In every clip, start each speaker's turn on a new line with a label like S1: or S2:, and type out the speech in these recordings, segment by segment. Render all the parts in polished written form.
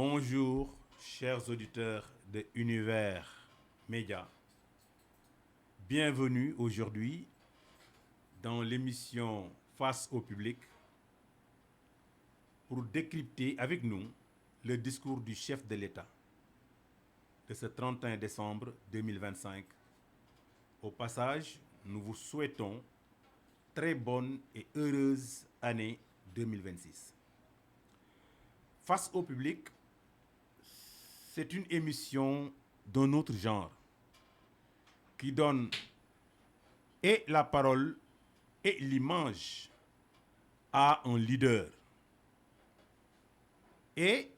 S1: Bonjour, chers auditeurs de Univers Média. Bienvenue aujourd'hui dans l'émission Face au public pour décrypter avec nous le discours du chef de l'État de ce 31 décembre 2025. Au passage, nous vous souhaitons très bonne et heureuse année 2026. Face au public, c'est une émission d'un autre genre qui donne et la parole et l'image à un leader. Et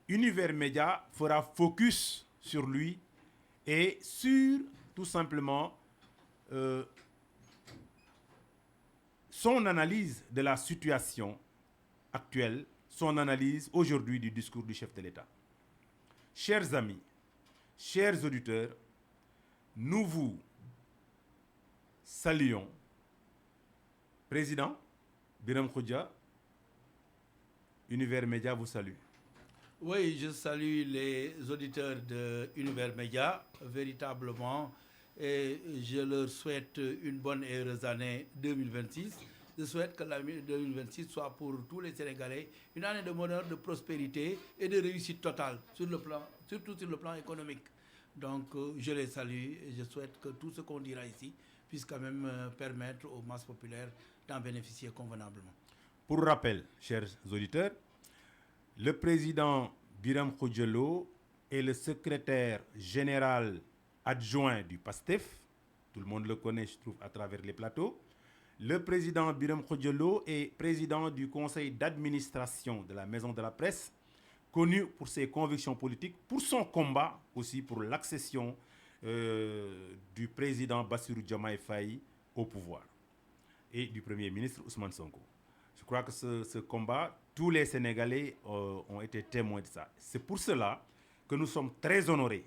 S1: Univers Média fera focus sur lui et sur tout simplement son analyse de la situation actuelle, son analyse aujourd'hui du discours du chef de l'État. Chers amis, chers auditeurs, nous vous saluons. Président Biram Khoudia, Univers Média vous salue.
S2: Oui, je salue les auditeurs de Univers Média, véritablement, et je leur souhaite une bonne et heureuse année 2026. Je souhaite que l'année 2026 soit pour tous les Sénégalais une année de bonheur, de prospérité et de réussite totale, surtout sur le plan économique. Donc, je les salue et je souhaite que tout ce qu'on dira ici puisse quand même permettre aux masses populaires d'en bénéficier convenablement.
S1: Pour rappel, chers auditeurs, le président Biram Khoudia est le secrétaire général adjoint du PASTEF. Tout le monde le connaît, je trouve, à travers les plateaux. Le président Biram Khoudia est président du conseil d'administration de la Maison de la Presse, connu pour ses convictions politiques, pour son combat aussi pour l'accession du président Bassirou Diomaye Faye au pouvoir et du premier ministre Ousmane Sonko. Je crois que ce combat, tous les Sénégalais ont été témoins de ça. C'est pour cela que nous sommes très honorés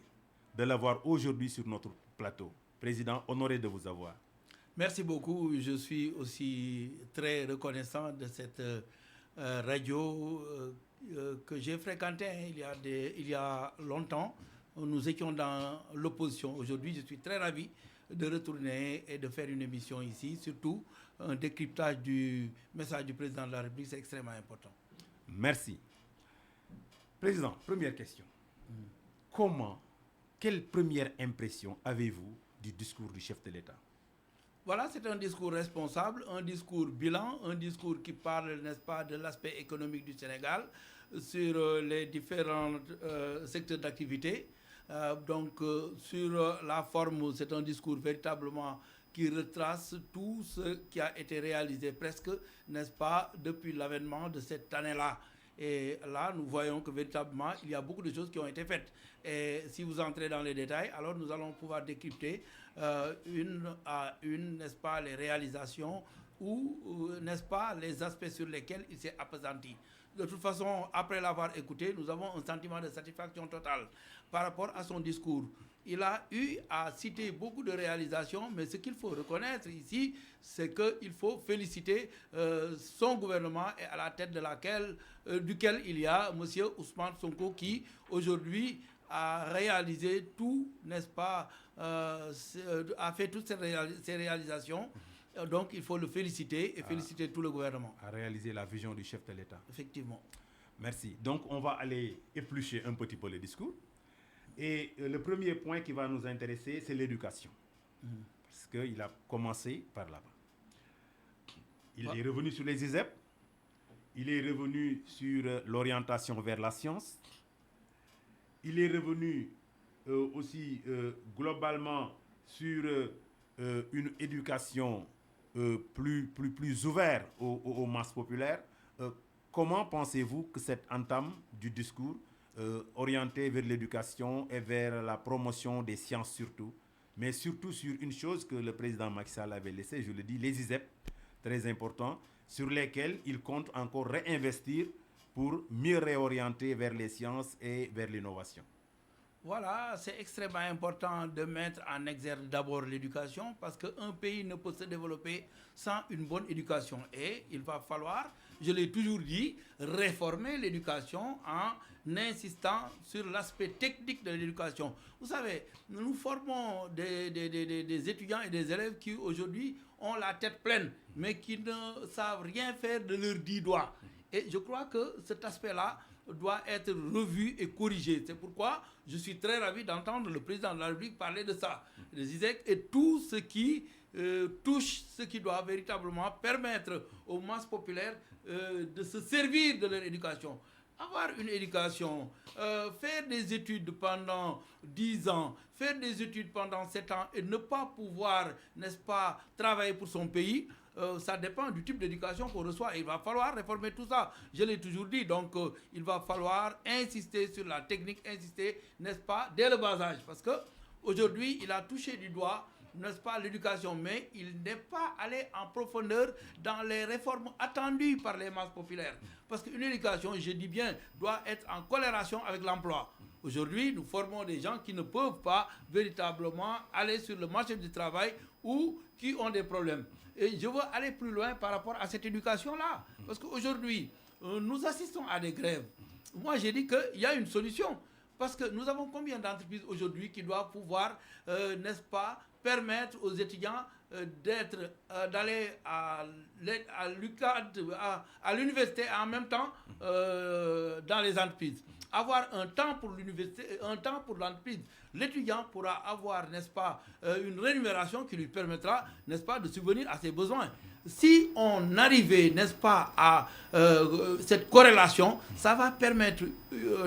S1: de l'avoir aujourd'hui sur notre plateau. Président, honoré de vous avoir.
S2: Merci beaucoup. Je suis aussi très reconnaissant de cette radio que j'ai fréquentée il y a longtemps. Nous étions dans l'opposition. Aujourd'hui, je suis très ravi de retourner et de faire une émission ici. Surtout, un décryptage du message du président de la République, c'est extrêmement important.
S1: Merci. Président, première question. Quelle première impression avez-vous du discours du chef de l'État?
S2: Voilà, c'est un discours responsable, un discours bilan, un discours qui parle, n'est-ce pas, de l'aspect économique du Sénégal sur les différents secteurs d'activité. Sur la forme, c'est un discours véritablement qui retrace tout ce qui a été réalisé presque, n'est-ce pas, depuis l'avènement de cette année-là. Et là, nous voyons que véritablement, il y a beaucoup de choses qui ont été faites. Et si vous entrez dans les détails, alors nous allons pouvoir décrypter une à une, n'est-ce pas, les réalisations ou, n'est-ce pas, les aspects sur lesquels il s'est appesanti. De toute façon, après l'avoir écouté, nous avons un sentiment de satisfaction totale par rapport à son discours. Il a eu à citer beaucoup de réalisations, mais ce qu'il faut reconnaître ici, c'est qu'il faut féliciter son gouvernement et à la tête duquel il y a M. Ousmane Sonko qui, aujourd'hui, a réalisé tout, n'est-ce pas, a fait toutes ces réalisations. Donc, il faut le féliciter et féliciter tout le gouvernement.
S1: À réaliser la vision du chef de l'État.
S2: Effectivement.
S1: Merci. Donc, on va aller éplucher un petit peu le discours. Et le premier point qui va nous intéresser, c'est l'éducation. Parce qu'il a commencé par là-bas. Il est revenu sur les ISEP. Il est revenu sur l'orientation vers la science. Il est revenu aussi globalement sur une éducation plus ouverte aux masses populaires. Comment pensez-vous que cette entame du discours orientée vers l'éducation et vers la promotion des sciences surtout, mais surtout sur une chose que le président Macky Sall avait laissée, je le dis, les ISEP, très important, sur lesquels il compte encore réinvestir pour mieux réorienter vers les sciences et vers l'innovation?
S2: Voilà, c'est extrêmement important de mettre en exergue d'abord l'éducation parce qu'un pays ne peut se développer sans une bonne éducation. Et il va falloir, je l'ai toujours dit, réformer l'éducation en insistant sur l'aspect technique de l'éducation. Vous savez, nous formons des étudiants et des élèves qui aujourd'hui ont la tête pleine, mais qui ne savent rien faire de leurs 10 doigts. Et je crois que cet aspect-là doit être revu et corrigé. C'est pourquoi je suis très ravi d'entendre le président de la République parler de ça, de ISEC, et tout ce qui touche, ce qui doit véritablement permettre aux masses populaires de se servir de leur éducation. Avoir une éducation, faire des études pendant 10 ans, faire des études pendant 7 ans et ne pas pouvoir, n'est-ce pas, travailler pour son pays, ça dépend du type d'éducation qu'on reçoit. Il va falloir réformer tout ça. Je l'ai toujours dit. Donc, il va falloir insister sur la technique, insister, n'est-ce pas, dès le bas âge. Parce qu'aujourd'hui, il a touché du doigt, n'est-ce pas, l'éducation, mais il n'est pas allé en profondeur dans les réformes attendues par les masses populaires. Parce qu'une éducation, je dis bien, doit être en corrélation avec l'emploi. Aujourd'hui, nous formons des gens qui ne peuvent pas véritablement aller sur le marché du travail ou qui ont des problèmes. Et je veux aller plus loin par rapport à cette éducation-là. Parce qu'aujourd'hui, nous assistons à des grèves. Moi, j'ai dit qu'il y a une solution. Parce que nous avons combien d'entreprises aujourd'hui qui doivent pouvoir, n'est-ce pas, permettre aux étudiants d'aller à l'université et en même temps dans les entreprises. Avoir un temps pour l'université et un temps pour l'entreprise. L'étudiant pourra avoir, n'est-ce pas, une rémunération qui lui permettra, n'est-ce pas, de subvenir à ses besoins. Si on arrivait, n'est-ce pas, à cette corrélation, ça va permettre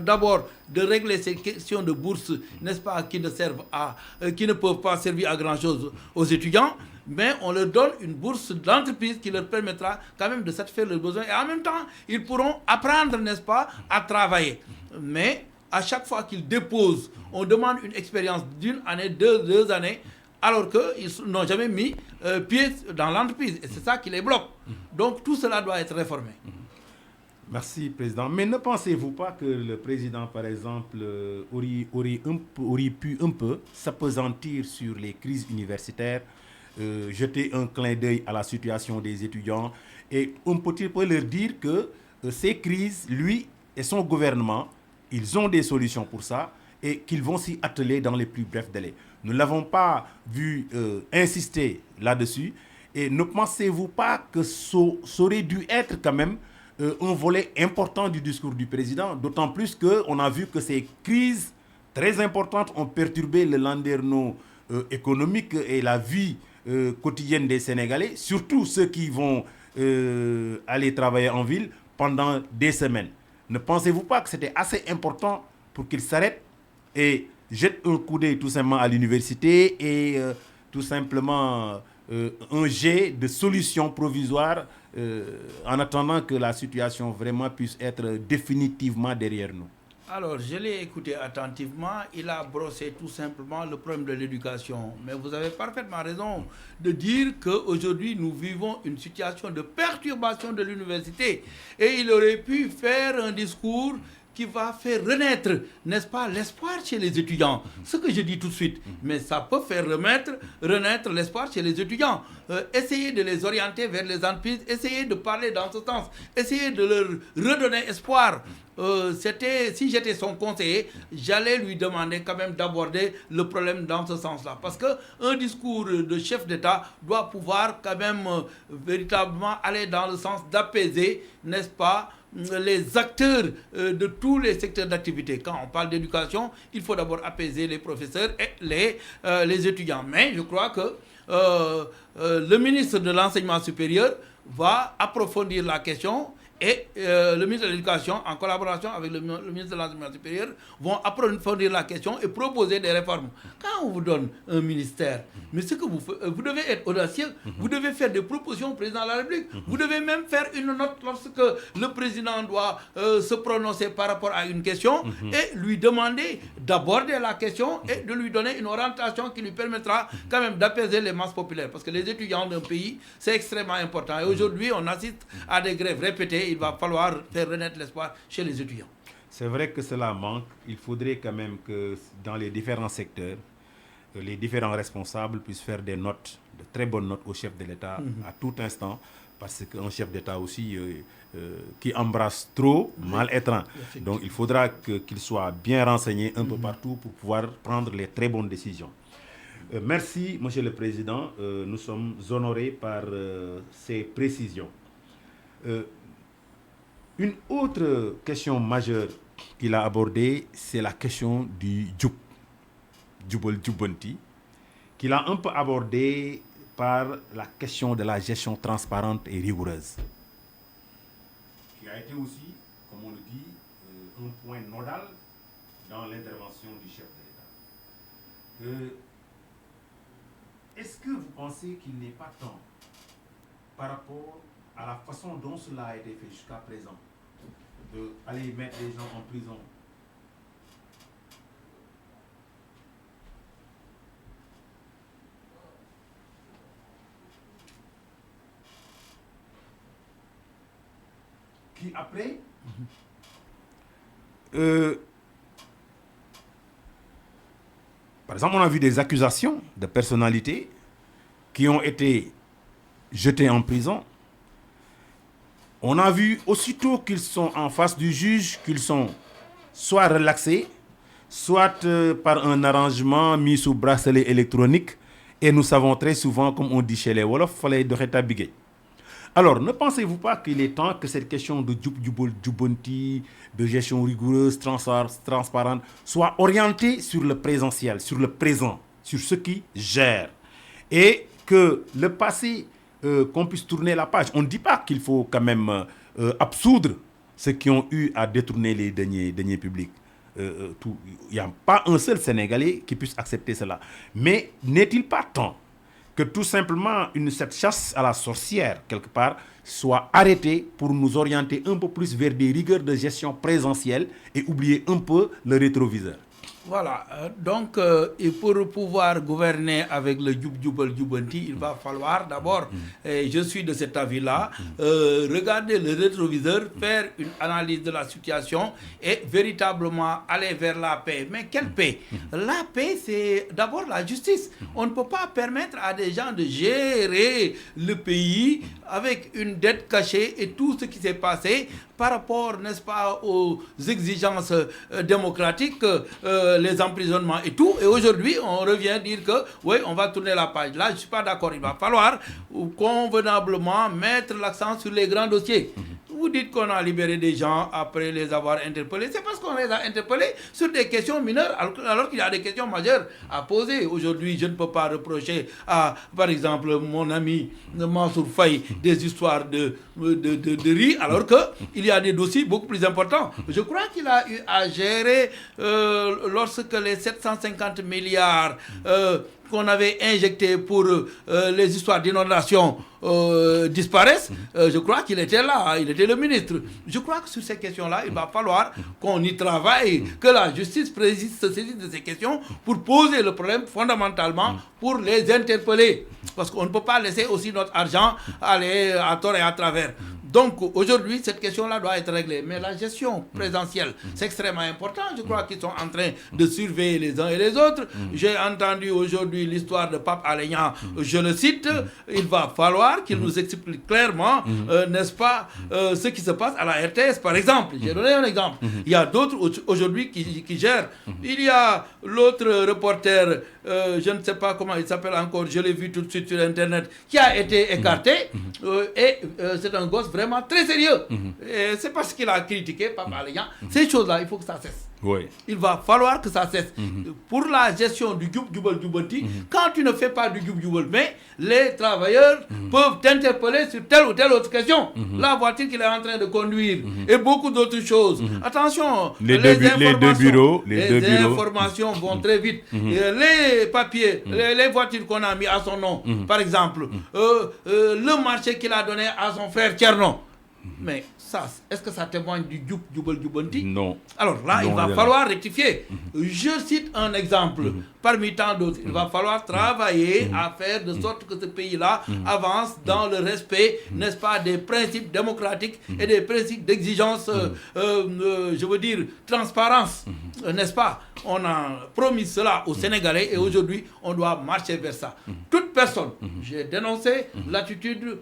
S2: d'abord de régler ces questions de bourse, n'est-ce pas, qui ne peuvent pas servir à grand-chose aux étudiants, mais on leur donne une bourse d'entreprise qui leur permettra quand même de satisfaire leurs besoins. Et en même temps, ils pourront apprendre, n'est-ce pas, à travailler. Mais à chaque fois qu'ils déposent, on demande une expérience d'une année, deux années, alors qu'ils n'ont jamais mis pied dans l'entreprise. Et c'est ça qui les bloque. Donc tout cela doit être réformé.
S1: Merci, Président. Mais ne pensez-vous pas que le Président, par exemple, aurait pu un peu s'appesantir sur les crises universitaires, jeter un clin d'œil à la situation des étudiants et on peut leur dire que ces crises, lui et son gouvernement, ils ont des solutions pour ça et qu'ils vont s'y atteler dans les plus brefs délais. Nous ne l'avons pas vu insister là-dessus. Et ne pensez-vous pas que ça aurait dû être quand même un volet important du discours du président, d'autant plus qu'on a vu que ces crises très importantes ont perturbé le landerneau économique et la vie quotidienne des Sénégalais, surtout ceux qui vont aller travailler en ville pendant des semaines. Ne pensez-vous pas que c'était assez important pour qu'ils s'arrêtent et jettent un coup d'œil tout simplement à l'université et tout simplement un jet de solutions provisoires en attendant que la situation vraiment puisse être définitivement derrière nous?
S2: Alors, je l'ai écouté attentivement. Il a brossé tout simplement le problème de l'éducation. Mais vous avez parfaitement raison de dire qu'aujourd'hui, nous vivons une situation de perturbation de l'université. Et il aurait pu faire un discours qui va faire renaître, n'est-ce pas, l'espoir chez les étudiants. Ce que je dis tout de suite. Mais ça peut faire renaître l'espoir chez les étudiants. Essayer de les orienter vers les entreprises, essayer de parler dans ce sens, essayer de leur redonner espoir. Si j'étais son conseiller, j'allais lui demander quand même d'aborder le problème dans ce sens-là. Parce qu'un discours de chef d'État doit pouvoir quand même véritablement aller dans le sens d'apaiser, n'est-ce pas, les acteurs de tous les secteurs d'activité. Quand on parle d'éducation, il faut d'abord apaiser les professeurs et les étudiants. Mais je crois que le ministre de l'Enseignement supérieur va approfondir la question et le ministre de l'Éducation, en collaboration avec le ministre de l'Enseignement supérieur, vont approfondir la question et proposer des réformes. Quand on vous donne un ministère, mais ce que vous devez être audacieux, vous devez faire des propositions au président de la République, vous devez même faire une note lorsque le président doit se prononcer par rapport à une question et lui demander d'aborder la question et de lui donner une orientation qui lui permettra quand même d'apaiser les masses populaires. Parce que les étudiants d'un pays, c'est extrêmement important. Et aujourd'hui, on assiste à des grèves répétées. Il va falloir faire renaître l'espoir chez les étudiants.
S1: c'est vrai que cela manque. Il faudrait quand même que dans les différents secteurs, les différents responsables puissent faire des notes, de très bonnes notes au chef de l'État à tout instant, parce qu'un chef d'État aussi qui embrasse trop, mal étreint. Donc il faudra qu'il soit bien renseigné un peu partout pour pouvoir prendre les très bonnes décisions. Merci, Monsieur le Président. Nous sommes honorés par ces précisions. Une autre question majeure qu'il a abordée, c'est la question du Djubal Djubanti, qu'il a un peu abordée par la question de la gestion transparente et rigoureuse, qui a été aussi, comme on le dit, un point nodal dans l'intervention du chef de l'État. Est-ce que vous pensez qu'il n'est pas temps, par rapport à la façon dont cela a été fait jusqu'à présent, d'aller mettre les gens en prison qui après par exemple, on a vu des accusations de personnalités qui ont été jetées en prison. On a vu aussitôt qu'ils sont en face du juge, qu'ils sont soit relaxés, soit par un arrangement mis sous bracelet électronique. Et nous savons très souvent, comme on dit chez les Wolof, il fallait de rétablir. Alors, ne pensez-vous pas qu'il est temps que cette question de Djubonti, de gestion rigoureuse, transparente, soit orientée sur le présentiel, sur le présent, sur ce qui gère, et que le passé, qu'on puisse tourner la page. On ne dit pas qu'il faut quand même absoudre ceux qui ont eu à détourner les deniers publics. Il n'y a pas un seul Sénégalais qui puisse accepter cela. Mais n'est-il pas temps que tout simplement cette chasse à la sorcière, quelque part, soit arrêtée pour nous orienter un peu plus vers des rigueurs de gestion présentielle et oublier un peu le rétroviseur?
S2: Voilà, donc et pour pouvoir gouverner avec le Djubal Djubanti, il va falloir d'abord, et je suis de cet avis-là, regarder le rétroviseur, faire une analyse de la situation et véritablement aller vers la paix. Mais quelle paix? La paix, c'est d'abord la justice. On ne peut pas permettre à des gens de gérer le pays avec une dette cachée et tout ce qui s'est passé par rapport, n'est-ce pas, aux exigences démocratiques, les emprisonnements et tout. Et aujourd'hui, on revient dire que, oui, on va tourner la page. Là, je ne suis pas d'accord. Il va falloir convenablement mettre l'accent sur les grands dossiers. Vous dites qu'on a libéré des gens après les avoir interpellés. C'est parce qu'on les a interpellés sur des questions mineures, alors qu'il y a des questions majeures à poser. Aujourd'hui, je ne peux pas reprocher à, par exemple, mon ami Mansour Faye des histoires de riz, alors qu'il y a des dossiers beaucoup plus importants. Je crois qu'il a eu à gérer lorsque les 750 milliards qu'on avait injectés pour les histoires d'inondation disparaissent, je crois qu'il était là, il était le ministre. Je crois que sur ces questions-là, il va falloir qu'on y travaille, que la justice se saisisse de ces questions pour poser le problème fondamentalement, pour les interpeller. Parce qu'on ne peut pas laisser aussi notre argent aller à tort et à travers. Donc aujourd'hui, cette question-là doit être réglée. Mais la gestion présentielle, c'est extrêmement important. Je crois qu'ils sont en train de surveiller les uns et les autres. J'ai entendu aujourd'hui l'histoire de Pape Alé-Niang. Je le cite, il va falloir qu'il nous explique clairement, n'est-ce pas, ce qui se passe à la RTS, par exemple. J'ai donné un exemple. Il y a d'autres aujourd'hui qui gèrent. Il y a l'autre reporter, je ne sais pas comment il s'appelle encore, je l'ai vu tout de suite sur Internet, qui a été écarté. Et c'est un gosse vraiment très sérieux. C'est parce qu'il a critiqué Pape Alé-Niang. Ces choses-là, il faut que ça cesse.
S1: Oui.
S2: Il va falloir que ça cesse. Pour la gestion du Djubal Djubanti, quand tu ne fais pas du Djubal, mais les travailleurs peuvent t'interpeller sur telle ou telle autre question. La voiture qu'il est en train de conduire et beaucoup d'autres choses. Attention, les deux bureaux informations vont très vite. Les papiers, les voitures qu'on a mis à son nom, par exemple, le marché qu'il a donné à son frère Tcherno. Mais ça, est-ce que ça témoigne du Djubal Djubanti?
S1: Non.
S2: Alors là, il va falloir rectifier. Je cite un exemple. parmi tant d'autres. Il va falloir travailler à faire de sorte que ce pays-là avance dans le respect, n'est-ce pas, des principes démocratiques et des principes d'exigence, je veux dire, transparence, n'est-ce pas? On a promis cela aux Sénégalais et aujourd'hui, on doit marcher vers ça. Toute personne, j'ai dénoncé l'attitude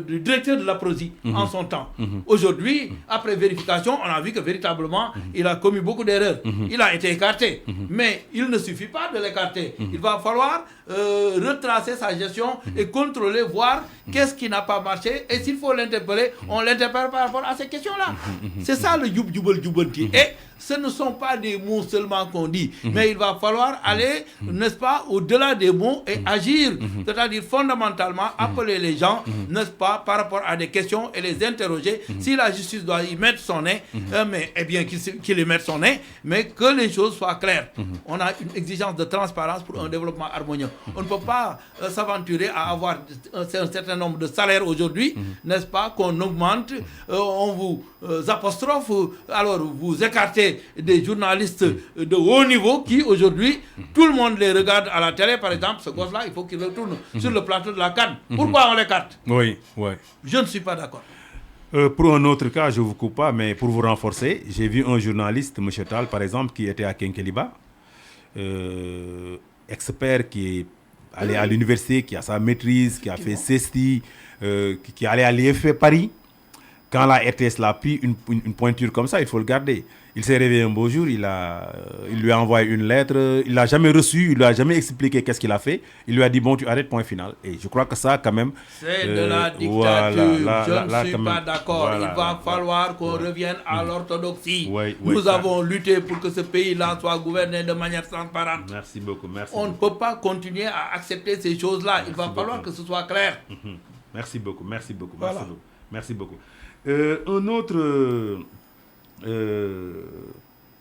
S2: du directeur de la PROSI en son temps. Aujourd'hui, après vérification, on a vu que véritablement, il a commis beaucoup d'erreurs. Il a été écarté. Mais il ne suffit pas de l'écarter. Il va falloir retracer sa gestion et contrôler, voir qu'est-ce qui n'a pas marché. Et s'il faut l'interpeller, on l'interpelle par rapport à ces questions-là. C'est ça le youb youbal youbanti. Et ce ne sont pas des mots seulement qu'on dit, mais il va falloir aller, n'est-ce pas, au-delà des mots et agir. C'est-à-dire fondamentalement appeler les gens, n'est-ce pas, par rapport à des questions et les interroger. Si la justice doit y mettre son nez, eh bien qu'il y mette son nez, mais que les choses soient claires. On a une exigence de transparence pour un développement harmonieux. On ne peut pas s'aventurer à avoir un certain nombre de salaires aujourd'hui, n'est-ce pas, qu'on augmente, on vous apostrophe, alors vous écartez des journalistes de haut niveau qui aujourd'hui, tout le monde les regarde à la télé, par exemple, ce gosse-là, il faut qu'il retourne sur le plateau de la CAN. Pourquoi on l'écarte?
S1: Oui, oui.
S2: Je ne suis pas d'accord.
S1: Pour un autre cas, je ne vous coupe pas, mais pour vous renforcer, j'ai vu un journaliste, M. Tal, par exemple, qui était à Kenkeliba, expert qui est allé à l'université, qui a sa maîtrise, qui a fait CESTI, qui est allé à l'IFP Paris. Quand la RTS l'a pris, une pointure comme ça, il faut le garder. Il s'est réveillé un beau jour, il lui a envoyé une lettre, il ne l'a jamais reçu, il ne lui a jamais expliqué qu'est-ce qu'il a fait. Il lui a dit, bon, tu arrêtes, point final. Et je crois que ça, quand même...
S2: C'est de la dictature, je ne suis pas d'accord. Il va falloir qu'on revienne à l'orthodoxie. Nous avons lutté pour que ce pays-là soit gouverné de manière transparente.
S1: Merci beaucoup, merci.
S2: On ne peut pas continuer à accepter ces choses-là. Il va falloir que ce soit clair.
S1: Merci beaucoup, merci beaucoup.
S2: Voilà.
S1: Merci beaucoup. Un autre...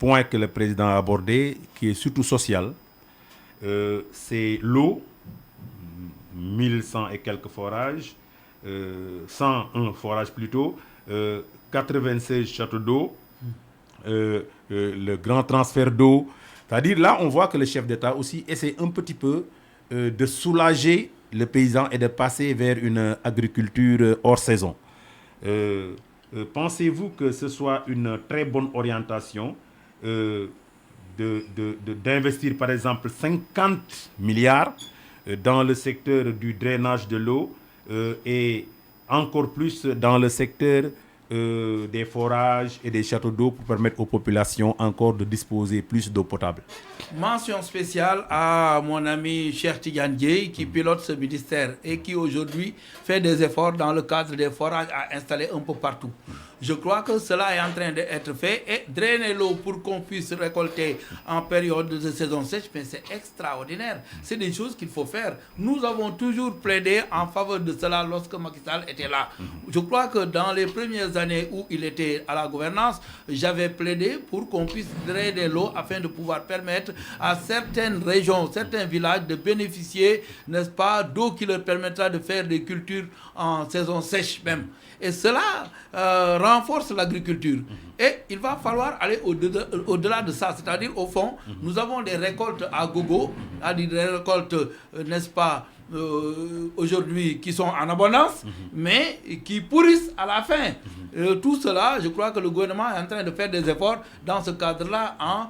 S1: point que le président a abordé, qui est surtout social, c'est l'eau, 1100 et quelques forages, 101 forages plutôt, 96 châteaux d'eau, le grand transfert d'eau. C'est-à-dire là, on voit que le chef d'État aussi essaie un petit peu de soulager le paysan et de passer vers une agriculture hors saison. Pensez-vous que ce soit une très bonne orientation d'investir par exemple 50 milliards dans le secteur du drainage de l'eau et encore plus dans le secteur des forages et des châteaux d'eau pour permettre aux populations encore de disposer plus d'eau potable?
S2: Mention spéciale à mon ami Cheikh Tidiane Dièye qui pilote ce ministère et qui aujourd'hui fait des efforts dans le cadre des forages à installer un peu partout. Je crois que cela est en train d'être fait et drainer l'eau pour qu'on puisse récolter en période de saison sèche, mais c'est extraordinaire. C'est des choses qu'il faut faire. Nous avons toujours plaidé en faveur de cela lorsque Macky Sall était là. Je crois que dans les premières années où il était à la gouvernance, j'avais plaidé pour qu'on puisse drainer l'eau afin de pouvoir permettre à certaines régions, certains villages de bénéficier, n'est-ce pas, d'eau qui leur permettra de faire des cultures en saison sèche même. Et cela renforce l'agriculture. Et il va falloir aller au-delà de ça. C'est-à-dire, au fond, nous avons des récoltes à gogo, c'est-à-dire des récoltes, n'est-ce pas, aujourd'hui qui sont en abondance, mais qui pourrissent à la fin. Tout cela, je crois que le gouvernement est en train de faire des efforts dans ce cadre-là en,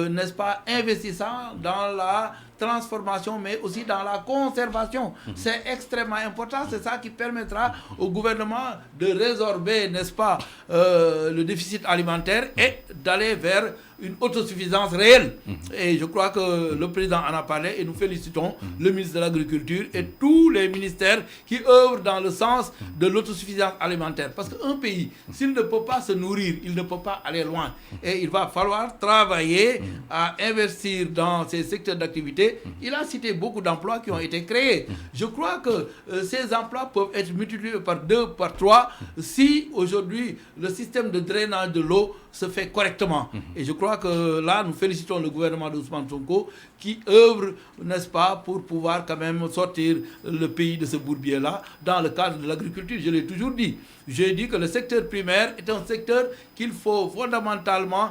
S2: n'est-ce pas, investissant dans la transformation, mais aussi dans la conservation. C'est extrêmement important. C'est ça qui permettra au gouvernement de résorber, n'est-ce pas, le déficit alimentaire et d'aller vers une autosuffisance réelle. Et je crois que le président en a parlé et nous félicitons le ministre de l'Agriculture et tous les ministères qui œuvrent dans le sens de l'autosuffisance alimentaire. Parce qu'un pays, s'il ne peut pas se nourrir, il ne peut pas aller loin. Et il va falloir travailler à investir dans ces secteurs d'activité. Il a cité beaucoup d'emplois qui ont été créés. Je crois que ces emplois peuvent être multipliés par 2, par 3 si aujourd'hui le système de drainage de l'eau se fait correctement. Et je crois crois que là, nous félicitons le gouvernement d'Ousmane Sonko qui œuvre, n'est-ce pas, pour pouvoir quand même sortir le pays de ce bourbier-là dans le cadre de l'agriculture. Je l'ai toujours dit. J'ai dit que le secteur primaire est un secteur qu'il faut fondamentalement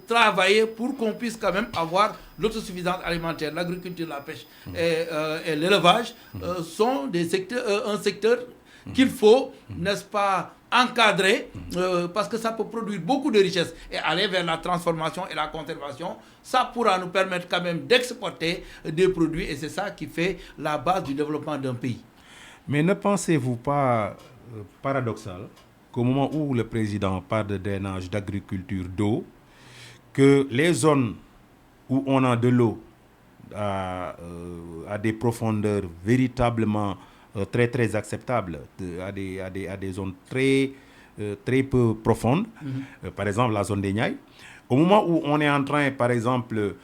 S2: travailler pour qu'on puisse quand même avoir l'autosuffisance alimentaire. L'agriculture, la pêche et l'élevage sont un secteur qu'il faut, n'est-ce pas, encadrer parce que ça peut produire beaucoup de richesses et aller vers la transformation et la conservation. Ça pourra nous permettre quand même d'exporter des produits et c'est ça qui fait la base du développement d'un pays.
S1: Mais ne pensez-vous pas paradoxal qu'au moment où le président parle de drainage, d'agriculture, d'eau, que les zones où on a de l'eau à des profondeurs véritablement très très acceptables, à des zones très peu profondes, par exemple la zone des Niayes, au moment où on est en train, par exemple,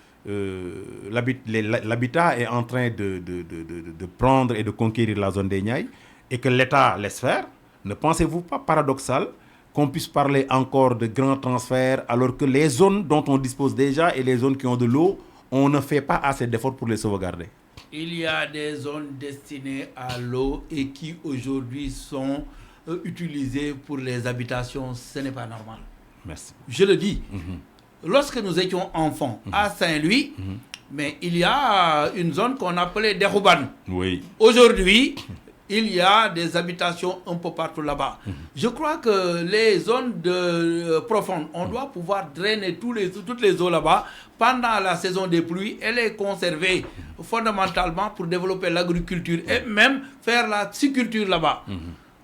S1: l'habitat est en train de prendre et de conquérir la zone des Niayes, et que l'État laisse faire, ne pensez-vous pas paradoxal qu'on puisse parler encore de grands transferts alors que les zones dont on dispose déjà et les zones qui ont de l'eau, on ne fait pas assez d'efforts pour les sauvegarder?
S2: Il y a des zones destinées à l'eau et qui aujourd'hui sont utilisées pour les habitations. Ce n'est pas normal.
S1: Merci.
S2: Je le dis. Lorsque nous étions enfants à Saint-Louis, mais il y a une zone qu'on appelait Derouban.
S1: Oui.
S2: Aujourd'hui, il y a des habitations un peu partout là-bas. Je crois que les zones profondes, on doit pouvoir drainer toutes les eaux là-bas pendant la saison des pluies et les conserver fondamentalement pour développer l'agriculture et même faire la pisciculture là-bas.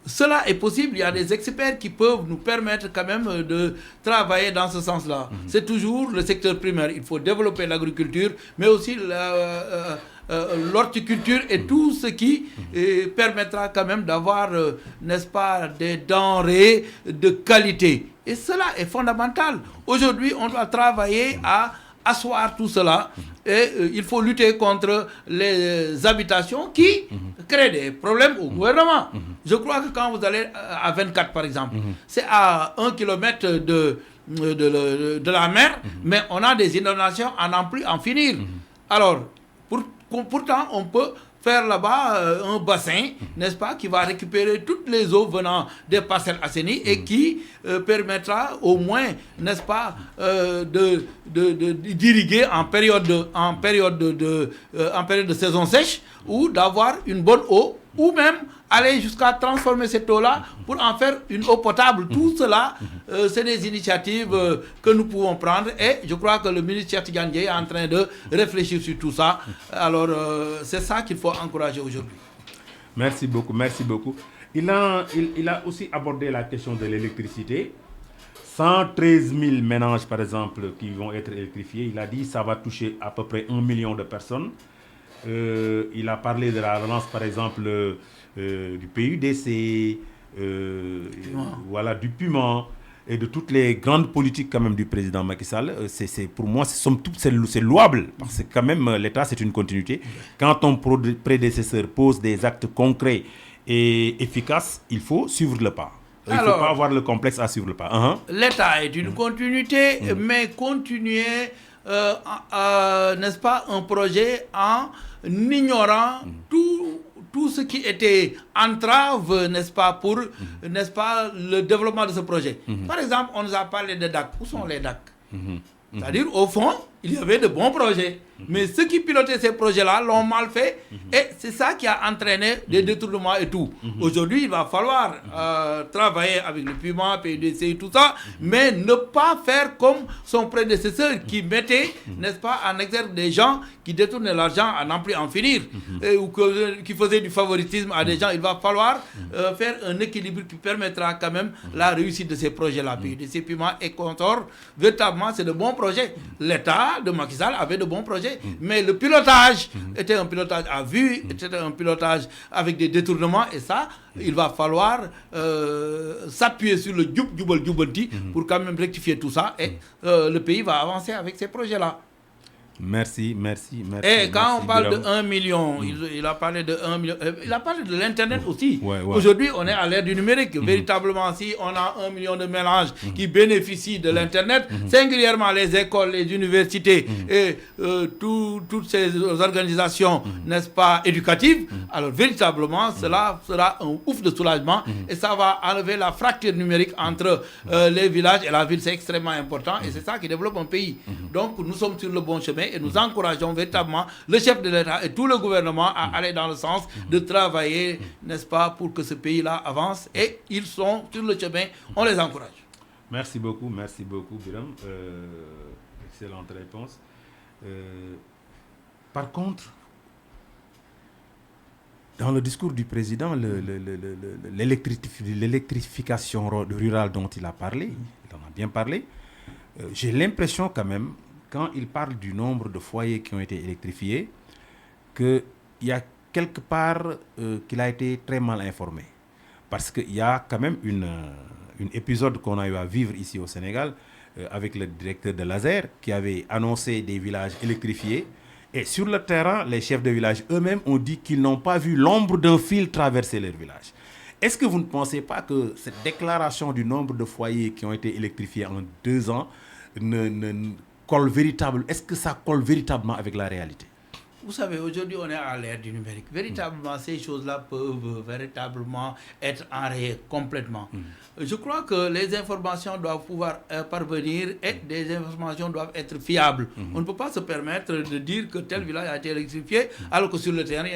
S2: Cela est possible, il y a des experts qui peuvent nous permettre quand même de travailler dans ce sens-là. C'est toujours le secteur primaire, il faut développer l'agriculture, mais aussi l'horticulture et tout ce qui permettra quand même d'avoir, n'est-ce pas, des denrées de qualité. Et cela est fondamental. Aujourd'hui, on doit travailler à asseoir tout cela et il faut lutter contre les habitations qui créent des problèmes au gouvernement. Je crois que quand vous allez à 24 par exemple, c'est à 1 kilomètre de la mer, mais on a des inondations à n'en plus en finir. Alors, pourtant, on peut faire là-bas un bassin, n'est-ce pas, qui va récupérer toutes les eaux venant des parcelles assainies et qui permettra au moins, n'est-ce pas, d'irriguer en période de saison sèche ou d'avoir une bonne eau ou même aller jusqu'à transformer cette eau-là pour en faire une eau potable. Tout cela, c'est des initiatives que nous pouvons prendre et je crois que le ministre Cheikh Tidiane Dièye est en train de réfléchir sur tout ça. Alors, c'est ça qu'il faut encourager aujourd'hui.
S1: Merci beaucoup, merci beaucoup. Il a aussi abordé la question de l'électricité. 113 000 ménages, par exemple, qui vont être électrifiés. Il a dit que ça va toucher à peu près 1 million de personnes. Il a parlé de la relance, par exemple, du PUDC, voilà, du PUMA et de toutes les grandes politiques quand même du président Macky Sall. Pour moi, c'est louable parce que quand même l'État, c'est une continuité. Quand ton prédécesseur pose des actes concrets et efficaces, il faut suivre le pas. Il ne faut pas avoir le complexe à suivre le pas.
S2: L'État est une continuité, mais continuer, n'est-ce pas, un projet en ignorant tout ce qui était entrave, n'est-ce pas, pour n'est-ce pas, le développement de ce projet. Par exemple, on nous a parlé de DAC. Où sont les DAC? C'est-à-dire, au fond, il y avait de bons projets. Mais ceux qui pilotaient ces projets-là l'ont mal fait. Et c'est ça qui a entraîné des détournements et tout. Aujourd'hui, il va falloir travailler avec le PUMA, PUDC et tout ça, mais ne pas faire comme son prédécesseur qui mettait, n'est-ce pas, en exergue des gens qui détournaient l'argent à n'en plus en finir, ou qui faisaient du favoritisme à des gens. Il va falloir faire un équilibre qui permettra quand même la réussite de ces projets-là. PUDC, PUMA et consorts, véritablement, c'est de bons projets. L'État de Macky Sall avait de bons projets. Mais le pilotage était un pilotage à vue, était un pilotage avec des détournements et ça, il va falloir s'appuyer sur le Djoubal-Djoubalti pour quand même rectifier tout ça et le pays va avancer avec ces projets-là.
S1: Merci.
S2: Et quand on parle
S1: Birame.
S2: de 1 million, il a parlé de 1 million, il a parlé de l'Internet aussi.
S1: Ouais.
S2: Aujourd'hui, on est à l'ère du numérique. Véritablement, si on a 1 million de mélanges qui bénéficient de l'Internet, singulièrement les écoles, les universités et toutes ces organisations, n'est-ce pas, éducatives, alors véritablement, cela sera un ouf de soulagement et ça va enlever la fracture numérique entre les villages et la ville. C'est extrêmement important et c'est ça qui développe un pays. Donc, nous sommes sur le bon chemin et nous encourageons véritablement le chef de l'État et tout le gouvernement à aller dans le sens de travailler, n'est-ce pas, pour que ce pays-là avance et ils sont sur le chemin, on les encourage.
S1: Merci beaucoup, Birame. Excellente réponse. Par contre, dans le discours du président, l'électrification rurale dont il a parlé, il en a bien parlé, j'ai l'impression quand même, quand il parle du nombre de foyers qui ont été électrifiés, qu'il y a quelque part qu'il a été très mal informé. Parce qu'il y a quand même une épisode qu'on a eu à vivre ici au Sénégal avec le directeur de l'ASER qui avait annoncé des villages électrifiés. Et sur le terrain, les chefs de village eux-mêmes ont dit qu'ils n'ont pas vu l'ombre d'un fil traverser leur village. Est-ce que vous ne pensez pas que cette déclaration du nombre de foyers qui ont été électrifiés en 2 ans est-ce que ça colle véritablement avec la réalité?
S2: Vous savez, aujourd'hui, on est à l'ère du numérique. Véritablement, ces choses-là peuvent véritablement être enrayées complètement. Je crois que les informations doivent pouvoir parvenir et des informations doivent être fiables. On ne peut pas se permettre de dire que tel village a été électrifié alors que sur le terrain,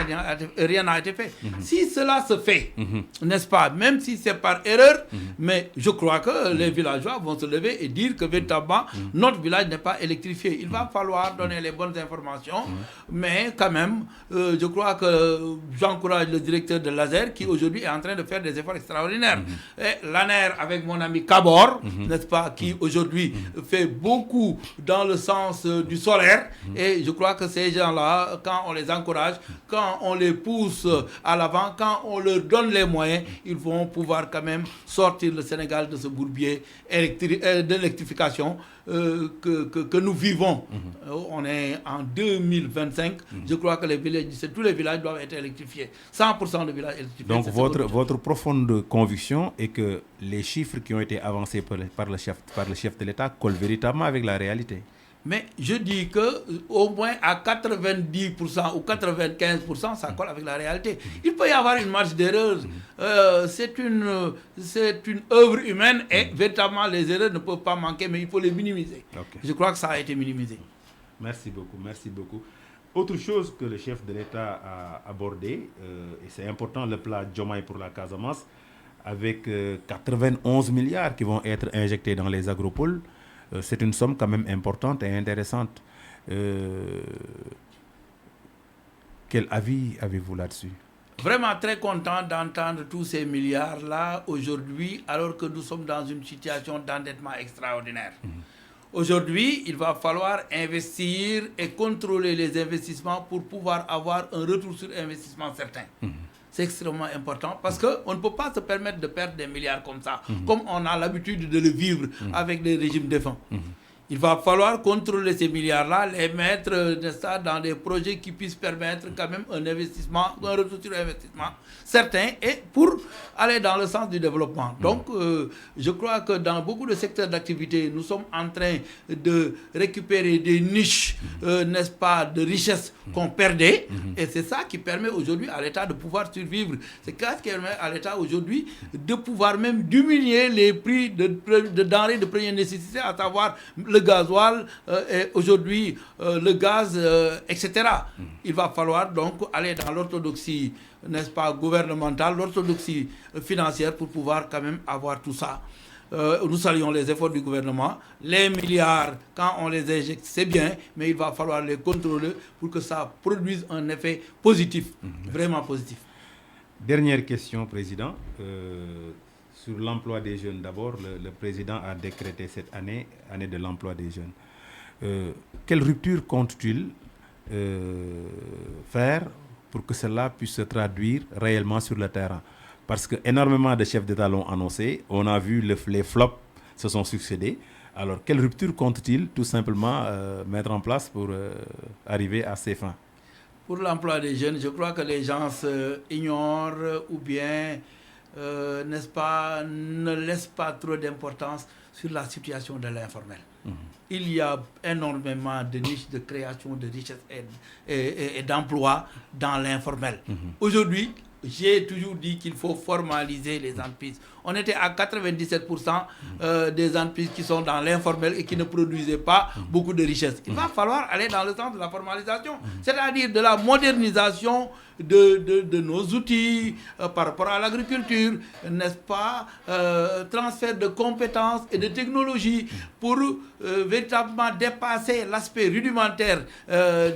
S2: rien n'a été fait. Si cela se fait, n'est-ce pas, même si c'est par erreur, mais je crois que les villageois vont se lever et dire que véritablement, notre village n'est pas électrifié. Il va falloir donner les bonnes informations, mais quand même, je crois que j'encourage le directeur de l'ASER qui aujourd'hui est en train de faire des efforts extraordinaires. Et l'ANER avec mon ami Kabor, n'est-ce pas, qui aujourd'hui fait beaucoup dans le sens du solaire. Et je crois que ces gens-là, quand on les encourage, quand on les pousse à l'avant, quand on leur donne les moyens, ils vont pouvoir quand même sortir le Sénégal de ce bourbier d'électrification que nous vivons. On est en 2025. Je crois que tous les villages doivent être électrifiés. 100% de villages électrifiés.
S1: Donc votre profonde conviction est que les chiffres qui ont été avancés par le chef de l'État collent véritablement avec la réalité.
S2: Mais je dis qu'au moins à 90% ou 95%, ça colle avec la réalité. Il peut y avoir une marge d'erreur. C'est une œuvre humaine et véritablement les erreurs ne peuvent pas manquer, mais il faut les minimiser. Okay. Je crois que ça a été minimisé.
S1: Merci beaucoup. Autre chose que le chef de l'État a abordé, et c'est important, le plan Diomaye pour la Casamance, avec 91 milliards qui vont être injectés dans les agropoles. C'est une somme quand même importante et intéressante. Quel avis avez-vous là-dessus?
S2: Vraiment très content d'entendre tous ces milliards-là aujourd'hui, alors que nous sommes dans une situation d'endettement extraordinaire. Aujourd'hui, il va falloir investir et contrôler les investissements pour pouvoir avoir un retour sur investissement certain. C'est extrêmement important parce qu'on ne peut pas se permettre de perdre des milliards comme ça, comme on a l'habitude de le vivre avec les régimes défunts. Il va falloir contrôler ces milliards-là, les mettre dans des projets qui puissent permettre quand même un investissement, un retour sur investissement certain et pour aller dans le sens du développement. Donc, je crois que dans beaucoup de secteurs d'activité, nous sommes en train de récupérer des niches, n'est-ce pas, de richesses qu'on perdait. Et c'est ça qui permet aujourd'hui à l'État de pouvoir survivre. C'est ça qui permet à l'État aujourd'hui de pouvoir même diminuer les prix de denrées de première nécessité, à savoir le gasoil et aujourd'hui le gaz, etc. Il va falloir donc aller dans l'orthodoxie, n'est-ce pas, gouvernementale, l'orthodoxie financière pour pouvoir quand même avoir tout ça. Nous saluons les efforts du gouvernement. Les milliards, quand on les injecte, c'est bien, mais il va falloir les contrôler pour que ça produise un effet positif, vraiment positif.
S1: Dernière question, Président. Sur l'emploi des jeunes, d'abord, le président a décrété cette année de l'emploi des jeunes. Quelle rupture compte-t-il faire pour que cela puisse se traduire réellement sur le terrain? Parce que énormément de chefs d'État l'ont annoncé. On a vu les flops se sont succédés Alors, quelle rupture compte-t-il tout simplement mettre en place pour arriver à ces fins?
S2: Pour l'emploi des jeunes, je crois que les gens ignorent ou bien, n'est-ce pas, ne laissent pas trop d'importance sur la situation de l'informel. Il y a énormément de niches de création de richesses et d'emplois dans l'informel. Aujourd'hui, j'ai toujours dit qu'il faut formaliser les entreprises. On était à 97% des entreprises qui sont dans l'informel et qui ne produisaient pas beaucoup de richesses. Il va falloir aller dans le sens de la formalisation, c'est-à-dire de la modernisation de nos outils par rapport à l'agriculture, n'est-ce pas, transfert de compétences et de technologies pour véritablement dépasser l'aspect rudimentaire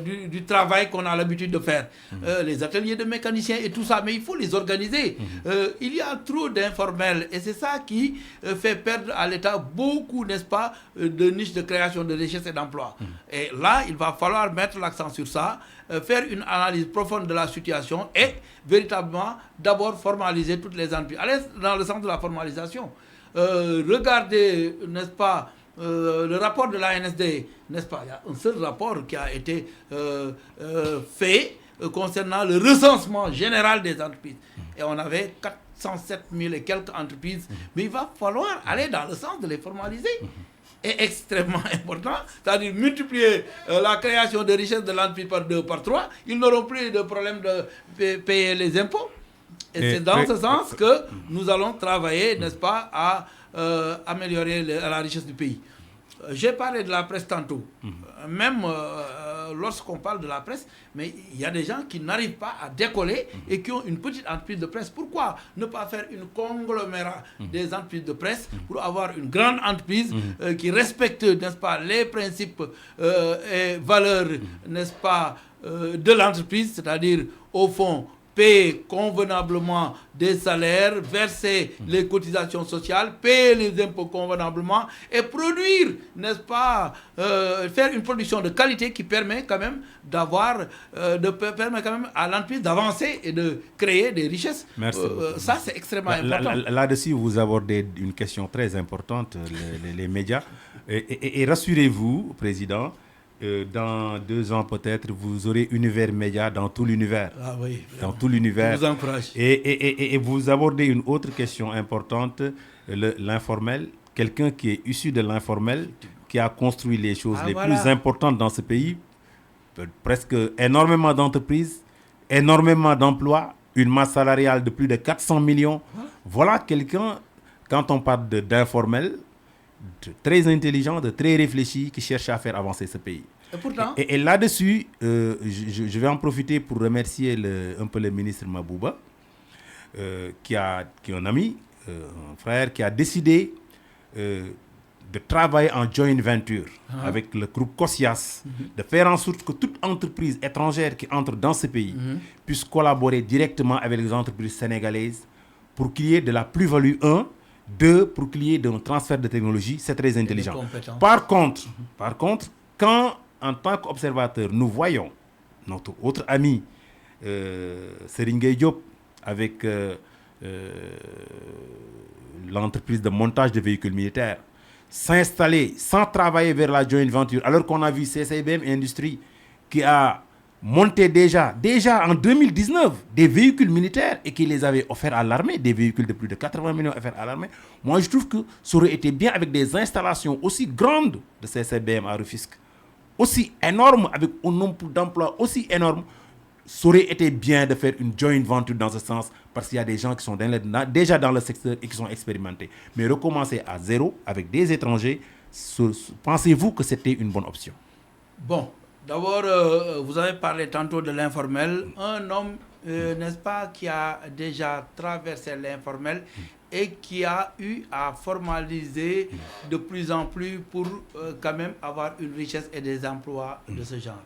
S2: du travail qu'on a l'habitude de faire. Les ateliers de mécaniciens et tout ça, mais il faut les organiser. Il y a trop d'informels et c'est ça qui fait perdre à l'État beaucoup, n'est-ce pas, de niches de création de richesses et d'emplois. Et là, il va falloir mettre l'accent sur ça, faire une analyse profonde de la situation et véritablement d'abord formaliser toutes les entreprises. Aller dans le sens de la formalisation. Regardez, n'est-ce pas, le rapport de l'ANSD, n'est-ce pas, il y a un seul rapport qui a été fait concernant le recensement général des entreprises. Et on avait 407 000 et quelques entreprises. Mais il va falloir aller dans le sens de les formaliser. Est extrêmement important, c'est-à-dire multiplier la création de richesses de l'entreprise par 2, par 3, ils n'auront plus de problème de payer les impôts. Et c'est dans ce sens que nous allons travailler, n'est-ce pas, à améliorer la richesse du pays. J'ai parlé de la presse tantôt. Même lorsqu'on parle de la presse, mais il y a des gens qui n'arrivent pas à décoller et qui ont une petite entreprise de presse. Pourquoi ne pas faire une conglomérat des entreprises de presse pour avoir une grande entreprise qui respecte, n'est-ce pas, les principes et valeurs, n'est-ce pas, de l'entreprise, c'est-à-dire au fond payer convenablement des salaires, verser les cotisations sociales, payer les impôts convenablement et produire, n'est-ce pas, faire une production de qualité qui permet quand même d'avoir, permet quand même à l'entreprise d'avancer et de créer des richesses.
S1: Merci.
S2: Ça, c'est extrêmement important.
S1: Là-dessus, vous abordez une question très importante, les médias. Et rassurez-vous, Président, dans 2 ans peut-être, vous aurez Univers Média dans tout l'univers.
S2: Ah oui,
S1: dans tout l'univers.
S2: Je vous encourage.
S1: Et vous abordez une autre question importante, l'informel. Quelqu'un qui est issu de l'informel, qui a construit les choses plus importantes dans ce pays, presque énormément d'entreprises, énormément d'emplois, une masse salariale de plus de 400 millions. Voilà quelqu'un, quand on parle d'informel, de très intelligent, de très réfléchi, qui cherche à faire avancer ce pays.
S2: Et pourtant,
S1: et là-dessus, je vais en profiter pour remercier un peu le ministre Mabouba, qui est un ami, un frère, qui a décidé de travailler en joint venture avec le groupe COSIAS, de faire en sorte que toute entreprise étrangère qui entre dans ce pays puisse collaborer directement avec les entreprises sénégalaises pour qu'il y ait de la plus-value, 2, pour qu'il y ait un transfert de technologie. C'est très intelligent. Par contre, quand, en tant qu'observateur, nous voyons notre autre ami, Serigne Diop, avec l'entreprise de montage de véhicules militaires, s'installer sans travailler vers la joint venture, alors qu'on a vu CCBM Industrie qui a monté déjà en 2019 des véhicules militaires et qui les avait offerts à l'armée, des véhicules de plus de 80 millions offerts à l'armée. Moi, je trouve que ça aurait été bien avec des installations aussi grandes de CCBM à Rufisque, aussi énormes, avec un nombre d'emplois aussi énorme. Ça aurait été bien de faire une joint venture dans ce sens, parce qu'il y a des gens qui sont déjà dans le secteur et qui sont expérimentés. Mais recommencer à zéro avec des étrangers, pensez-vous que c'était une bonne option?
S2: Bon, d'abord, vous avez parlé tantôt de l'informel. Un homme, n'est-ce pas, qui a déjà traversé l'informel et qui a eu à formaliser de plus en plus pour quand même avoir une richesse et des emplois de ce genre.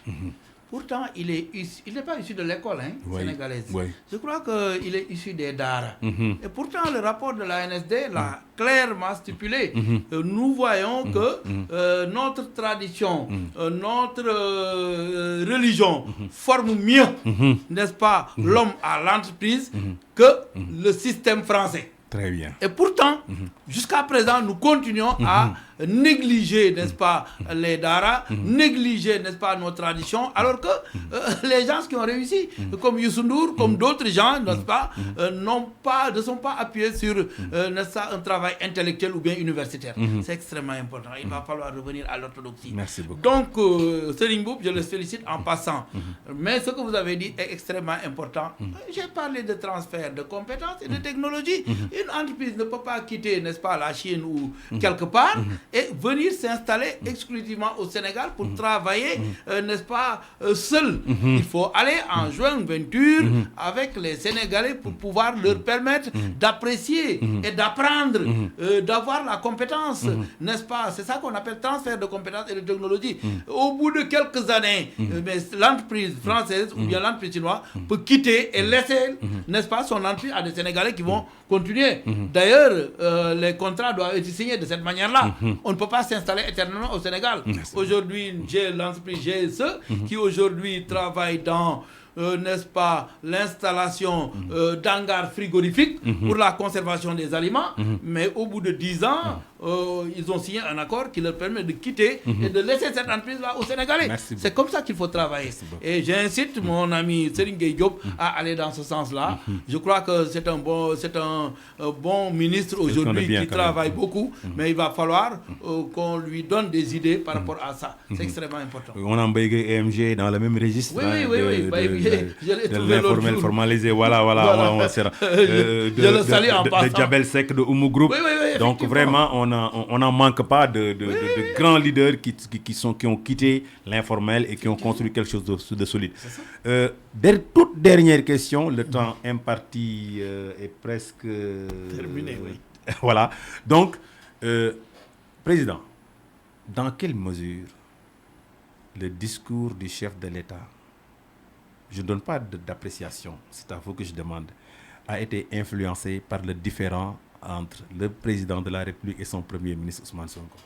S2: Pourtant, il n'est pas issu de l'école sénégalaise. Oui. Je crois qu'il est issu des Dara. Et pourtant, le rapport de l'ANSD l'a clairement stipulé. Nous voyons que notre tradition, notre religion forme mieux, n'est-ce pas, l'homme à l'entreprise que le système français.
S1: Très bien.
S2: Et pourtant, jusqu'à présent, nous continuons à négliger, n'est-ce pas, les daras, négliger, n'est-ce pas, nos traditions, alors que les gens qui ont réussi, comme Youssou N'Dour, comme d'autres gens, n'est-ce pas, ne sont pas appuyés sur n'est-ce pas, un travail intellectuel ou bien universitaire. C'est extrêmement important. Il va falloir revenir à l'orthodoxie.
S1: Merci beaucoup.
S2: Donc, Serigne Mboup, je le félicite en passant. Mais ce que vous avez dit est extrêmement important. J'ai parlé de transfert de compétences et de technologies. Une entreprise ne peut pas quitter, n'est-ce pas, la Chine ou quelque part et venir s'installer exclusivement au Sénégal pour travailler, n'est-ce pas, seul. Il faut aller en jointure avec les Sénégalais pour pouvoir leur permettre d'apprécier et d'apprendre, d'avoir la compétence, n'est-ce pas? C'est ça qu'on appelle transfert de compétences et de technologies. Au bout de quelques années, l'entreprise française ou bien l'entreprise chinoise peut quitter et laisser, n'est-ce pas, son entreprise à des Sénégalais qui vont continuer. D'ailleurs, les contrats doivent être signés de cette manière-là. On ne peut pas s'installer éternellement au Sénégal. Aujourd'hui, j'ai l'entreprise GSE qui aujourd'hui travaille dans n'est-ce pas, l'installation d'hangars frigorifiques pour la conservation des aliments, mais au bout de 10 ans, ils ont signé un accord qui leur permet de quitter et de laisser cette entreprise-là aux Sénégalais. C'est comme ça qu'il faut travailler. Et j'incite mon ami Serigne Gueye Diop à aller dans ce sens-là. Je crois que c'est un bon ministre aujourd'hui qui travaille beaucoup, mais il va falloir qu'on lui donne des idées par rapport à ça. C'est extrêmement important.
S1: On a Mbaye EMG dans le même registre.
S2: Oui.
S1: De l'informel formalisé, voilà.
S2: Je le salue en passant.
S1: De Djabel Sek, de Oumou Group. Donc vraiment, on n'en manque pas de grands leaders qui ont quitté l'informel et qui ont construit quelque chose de solide. Toute dernière question, le temps imparti est presque
S2: terminé.
S1: Voilà. Donc, Président, dans quelle mesure le discours du chef de l'État, je ne donne pas d'appréciation, c'est à vous que je demande, a été influencé par le différend entre le président de la République et son premier ministre Ousmane Sonko?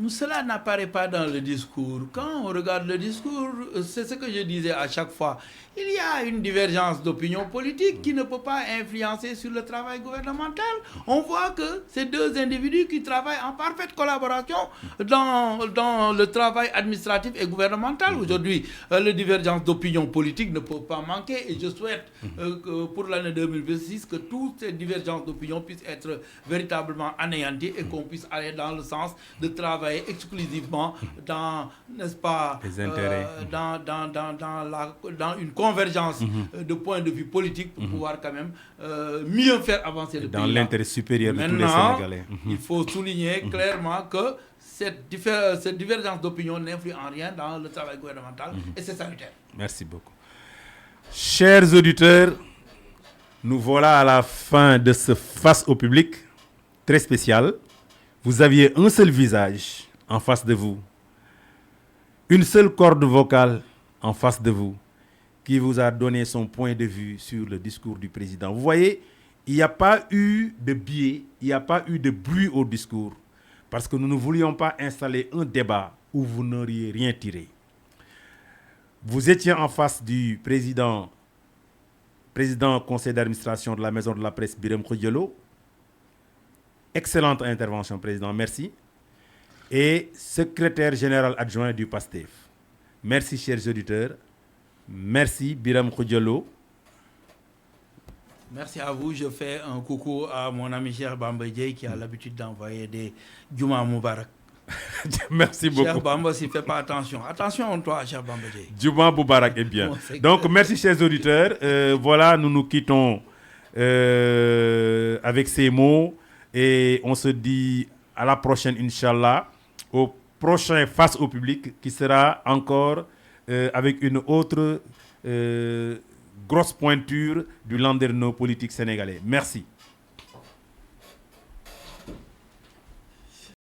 S2: Cela n'apparaît pas dans le discours. Quand on regarde le discours, c'est ce que je disais à chaque fois. Il y a une divergence d'opinion politique qui ne peut pas influencer sur le travail gouvernemental. On voit que ces deux individus qui travaillent en parfaite collaboration dans le travail administratif et gouvernemental. Aujourd'hui, la divergence d'opinion politique ne peut pas manquer et je souhaite que pour l'année 2026 que toutes ces divergences d'opinion puissent être véritablement anéanties et qu'on puisse aller dans le sens de travailler exclusivement dans, n'est-ce pas,
S1: les intérêts.
S2: Dans une convergence de points de vue politique pour pouvoir quand même mieux faire avancer le pays.
S1: Dans l'intérêt supérieur de tous les Sénégalais.
S2: Il faut souligner clairement que cette divergence d'opinion n'influe en rien dans le travail gouvernemental et c'est salutaire.
S1: Merci beaucoup. Chers auditeurs, nous voilà à la fin de ce Face au public très spécial. Vous aviez un seul visage en face de vous, une seule corde vocale en face de vous, qui vous a donné son point de vue sur le discours du président. Vous voyez, il n'y a pas eu de biais, il n'y a pas eu de bruit au discours, parce que nous ne voulions pas installer un débat où vous n'auriez rien tiré. Vous étiez en face du président conseil d'administration de la Maison de la Presse, Birame Khoudialo. Excellente intervention, Président, merci. Et secrétaire général adjoint du PASTEF. Merci, chers auditeurs. Merci, Birame Khoudialo.
S2: Merci à vous. Je fais un coucou à mon ami Cheikh Bamba Dieye qui a l'habitude d'envoyer des Juma Moubarak.
S1: Merci beaucoup.
S2: Cheikh Bamba, s'il ne fait pas attention. Attention à toi, Cheikh Bamba Dieye.
S1: Juma Moubarak est bien. Donc, merci, chers auditeurs. Voilà, nous nous quittons avec ces mots. Et on se dit à la prochaine, Inch'Allah, au prochain Face au public qui sera encore avec une autre grosse pointure du landerneau politique sénégalais. Merci.